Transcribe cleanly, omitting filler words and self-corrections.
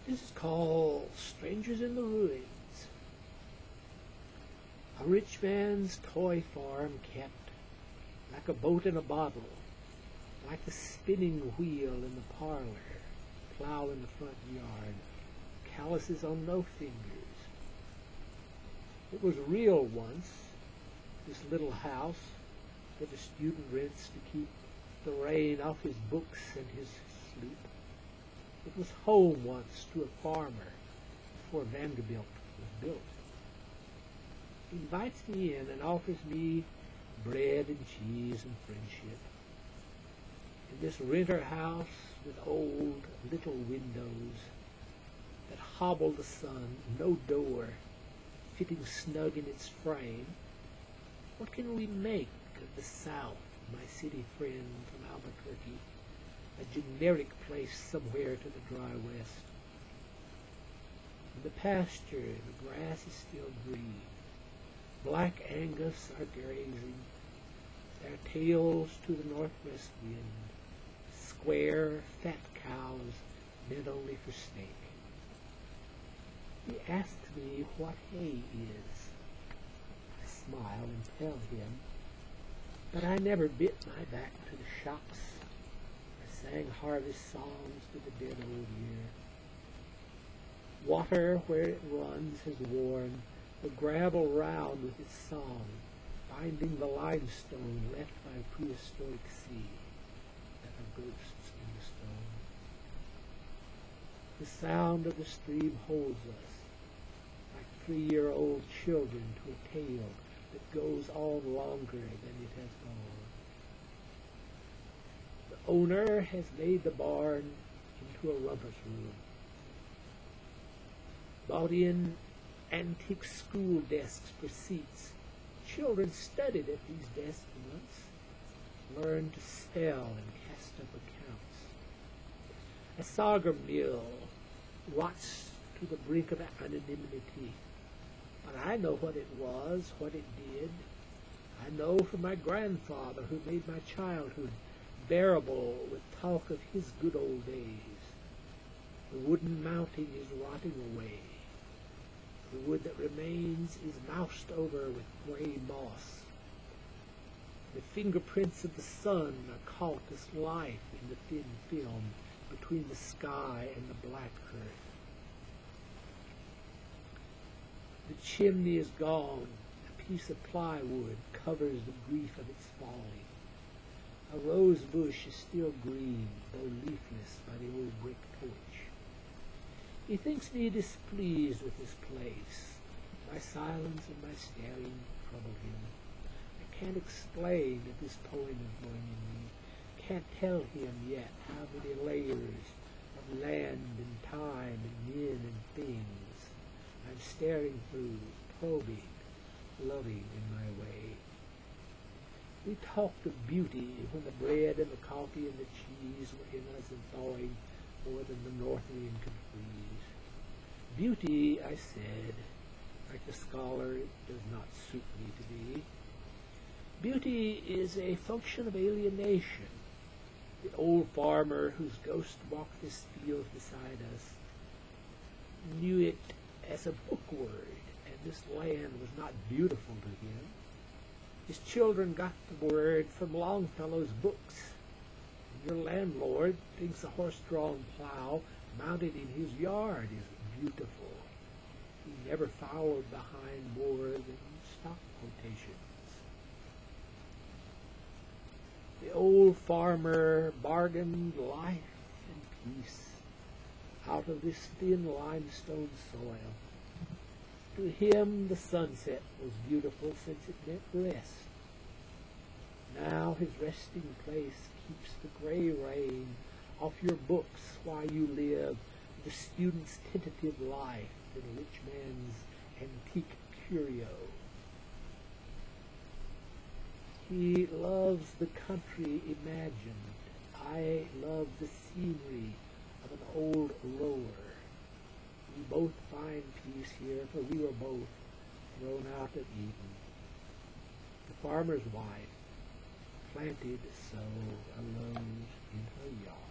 This is called Strangers in the Ruins. A rich man's toy farm kept like a boat in a bottle, like the spinning wheel in the parlor, plow in the front yard, calluses on no fingers. It was real once, this little house that a student rents to keep the rain off his books and his sleep. It was home once to a farmer before Vanderbilt was built. He invites me in and offers me bread and cheese and friendship. In this renter house with old little windows that hobble the sun, no door, fitting snug in its frame, what can we make of the South, my city friend from Albuquerque, a generic place somewhere to the dry west? In the pasture, the grass is still green. Black Angus are grazing, their tails to the northwest wind. Square, fat cows meant only for steak. He asks me what hay is. I smile and tell him, but I never bit my back to the shops. I sang harvest songs to the dead old year. Water where it runs has worn the gravel round with its song, binding the limestone left by a prehistoric sea that are ghosts in the stone. The sound of the stream holds us, like 3-year-old children to a tale that goes on longer than it has gone. The owner has made the barn into a rumpus room, bought in antique school desks for seats. Children studied at these desks once, learned to spell and cast up accounts. A sorghum mill rots to the brink of anonymity. But I know what it was, what it did. I know from my grandfather who made my childhood bearable with talk of his good old days. The wooden mounting is rotting away. The wood that remains is moused over with gray moss. The fingerprints of the sun are caught as life in the thin film between the sky and the black earth. The chimney is gone. A piece of plywood covers the grief of its falling. A rose bush is still green, though leafless by the old brick porch. He thinks me displeased with this place. My silence and my staring trouble him. I can't explain that this poem is going in me. Can't tell him yet how many layers of land and time and men and things I'm staring through, probing, loving in my way. We talked of beauty when the bread and the coffee and the cheese were in us and thawing more than the north wind could freeze. Beauty, I said, like the scholar, it does not suit me to be. Beauty is a function of alienation. The old farmer whose ghost walked this field beside us knew it as a book word, and this land was not beautiful to him. His children got the word from Longfellow's books. And your landlord thinks a horse-drawn plow mounted in his yard is beautiful. He never followed behind more than stock quotations. The old farmer bargained life and peace out of this thin limestone soil. To him the sunset was beautiful since it meant rest. Now his resting place keeps the gray rain off your books while you live the student's tentative life in a rich man's antique curio. He loves the country imagined. I love the scenery of an old rower. We both find peace here, for we were both thrown out at Eden. The farmer's wife planted so alone in her yard.